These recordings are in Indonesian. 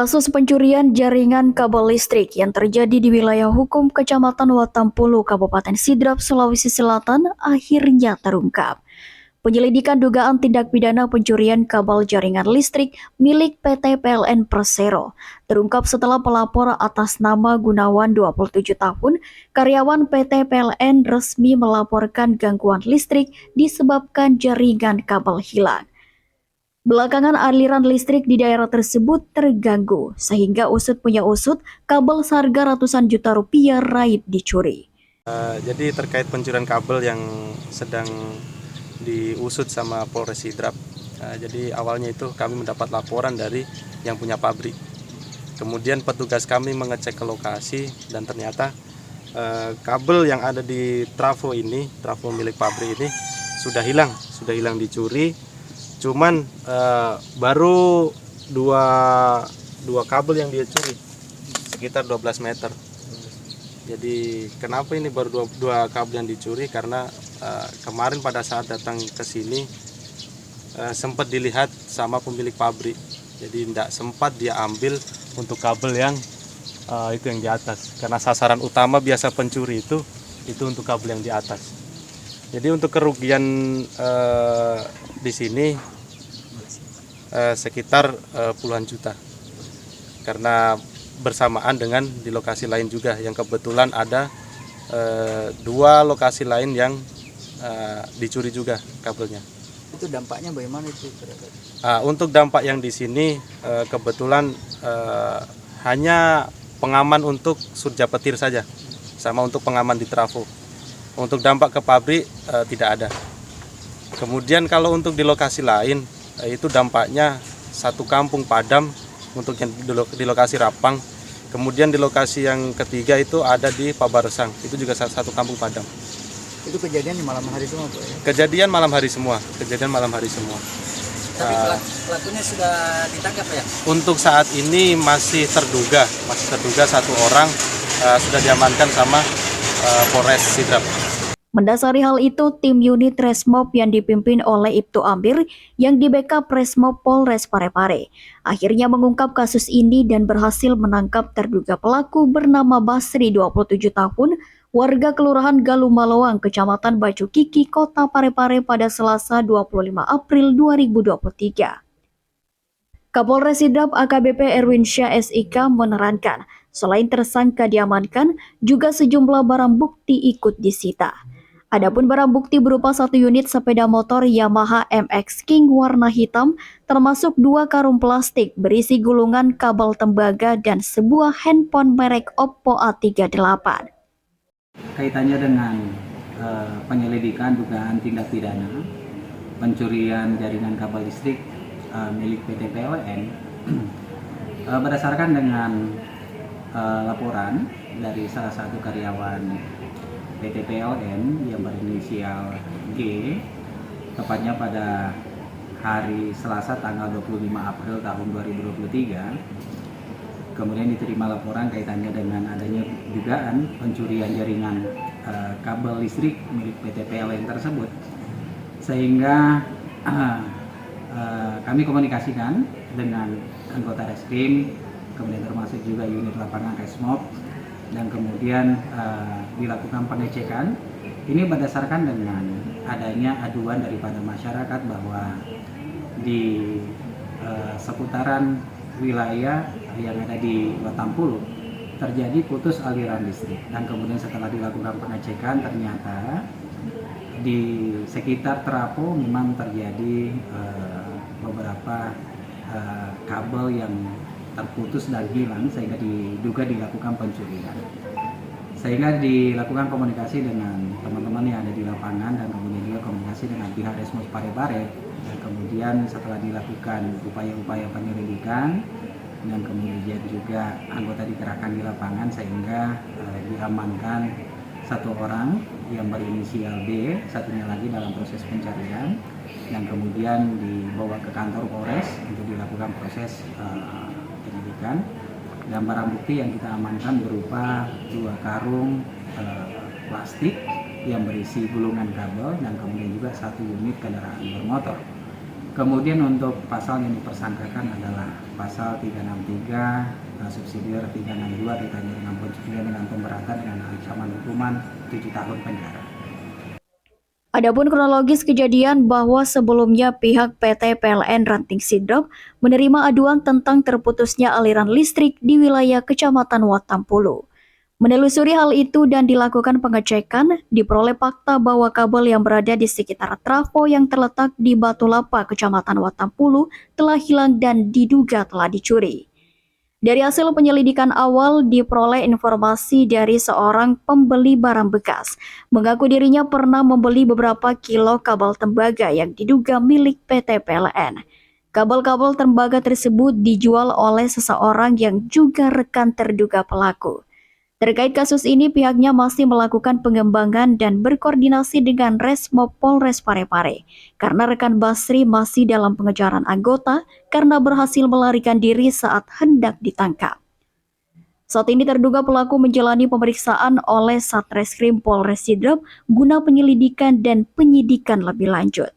Kasus pencurian jaringan kabel listrik yang terjadi di wilayah hukum Kecamatan Watampulu, Kabupaten Sidrap, Sulawesi Selatan akhirnya terungkap. Penyelidikan dugaan tindak pidana pencurian kabel jaringan listrik milik PT PLN Persero terungkap setelah pelapor atas nama Gunawan 27 tahun, karyawan PT PLN resmi melaporkan gangguan listrik disebabkan jaringan kabel hilang. Belakangan aliran listrik di daerah tersebut terganggu, sehingga usut punya usut, kabel seharga ratusan juta rupiah raib dicuri. Jadi terkait pencurian kabel yang sedang diusut sama Polres Sidrap. Jadi awalnya itu kami mendapat laporan dari yang punya pabrik. Kemudian petugas kami mengecek ke lokasi dan ternyata kabel yang ada di trafo milik pabrik ini sudah hilang dicuri. Cuman baru dua kabel yang dia curi sekitar 12 meter. Jadi kenapa ini baru dua kabel yang dicuri? Karena kemarin pada saat datang ke sini sempat dilihat sama pemilik pabrik. Jadi tidak sempat dia ambil untuk kabel yang itu yang di atas. Karena sasaran utama biasa pencuri itu untuk kabel yang di atas. Jadi untuk kerugian di sini sekitar puluhan juta. Karena bersamaan dengan di lokasi lain juga yang kebetulan ada dua lokasi lain yang dicuri juga kabelnya. Itu dampaknya bagaimana itu? Untuk dampak yang di sini kebetulan hanya pengaman untuk surja petir saja, sama untuk pengaman di trafo. Untuk dampak ke pabrik tidak ada. Kemudian kalau untuk di lokasi lain itu dampaknya satu kampung padam untuk yang di lokasi Rapang. Kemudian di lokasi yang ketiga itu ada di Pabaresang, itu juga satu kampung padam. Itu kejadian di malam hari semua, Pak, ya? Kejadian malam hari semua. Tapi pelakunya sudah ditangkap, ya? Untuk saat ini masih terduga satu orang sudah diamankan sama Polres Sidrap. Mendasari hal itu, tim unit Resmob yang dipimpin oleh Ibtu Amir yang di-backup Resmob Polres Parepare akhirnya mengungkap kasus ini dan berhasil menangkap terduga pelaku bernama Basri 27 tahun, warga Kelurahan Galumaloang, Kecamatan Baju Kiki, Kota Parepare pada Selasa 25 April 2023. Kapolres Sidrap AKBP Erwin Syah SIK menerangkan, selain tersangka diamankan, juga sejumlah barang bukti ikut disita. Adapun barang bukti berupa satu unit sepeda motor Yamaha MX King warna hitam, termasuk 2 karung plastik berisi gulungan kabel tembaga dan sebuah handphone merek Oppo A38. Kaitannya dengan penyelidikan dugaan tindak pidana pencurian jaringan kabel listrik milik PT PLN, berdasarkan dengan laporan dari salah satu karyawan PT PLN yang berinisial G, tepatnya pada hari Selasa tanggal 25 April tahun 2023, kemudian diterima laporan kaitannya dengan adanya dugaan pencurian jaringan kabel listrik milik PT PLN tersebut, sehingga kami komunikasikan dengan anggota Reskrim, kemudian termasuk juga unit lapangan Resmob, dan kemudian dilakukan pengecekan. Ini berdasarkan dengan adanya aduan daripada masyarakat bahwa di seputaran wilayah yang ada di Watampulu terjadi putus aliran listrik, dan kemudian setelah dilakukan pengecekan ternyata di sekitar trafo memang terjadi beberapa kabel yang terputus dan hilang, sehingga diduga dilakukan pencurian. Sehingga dilakukan komunikasi dengan teman-teman yang ada di lapangan, dan kemudian juga komunikasi dengan pihak Resmob Parepare, dan kemudian setelah dilakukan upaya-upaya penyelidikan dan kemudian juga anggota dikerahkan di lapangan, sehingga diamankan satu orang yang berinisial B, satunya lagi dalam proses pencarian, dan kemudian dibawa ke kantor Polres untuk dilakukan proses penyidikan. Dan barang bukti yang kita amankan berupa 2 karung plastik yang berisi gulungan kabel, dan kemudian juga 1 unit kendaraan bermotor. Kemudian untuk pasal yang dipersangkakan adalah pasal 363, subsidiar 362 kaitannya dengan pencurian dengan pemberatan dengan ancaman hukuman 7 tahun penjara. Adapun kronologis kejadian bahwa sebelumnya pihak PT PLN Ranting Sidrap menerima aduan tentang terputusnya aliran listrik di wilayah Kecamatan Watampulu. Menelusuri hal itu dan dilakukan pengecekan, diperoleh fakta bahwa kabel yang berada di sekitar trafo yang terletak di Batu Lapa, Kecamatan Watampulu telah hilang dan diduga telah dicuri. Dari hasil penyelidikan awal diperoleh informasi dari seorang pembeli barang bekas, mengaku dirinya pernah membeli beberapa kilo kabel tembaga yang diduga milik PT PLN. Kabel-kabel tembaga tersebut dijual oleh seseorang yang juga rekan terduga pelaku. Terkait kasus ini, pihaknya masih melakukan pengembangan dan berkoordinasi dengan Resmob Polres Parepare, karena rekan Basri masih dalam pengejaran anggota karena berhasil melarikan diri saat hendak ditangkap. Saat ini terduga pelaku menjalani pemeriksaan oleh Satreskrim Polres Sidrap guna penyelidikan dan penyidikan lebih lanjut.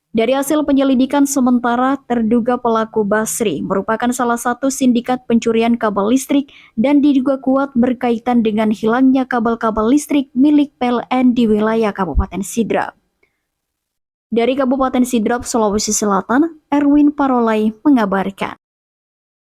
Dari hasil penyelidikan sementara, terduga pelaku Basri merupakan salah satu sindikat pencurian kabel listrik dan diduga kuat berkaitan dengan hilangnya kabel-kabel listrik milik PLN di wilayah Kabupaten Sidrap. Dari Kabupaten Sidrap, Sulawesi Selatan, Erwin Parolai mengabarkan.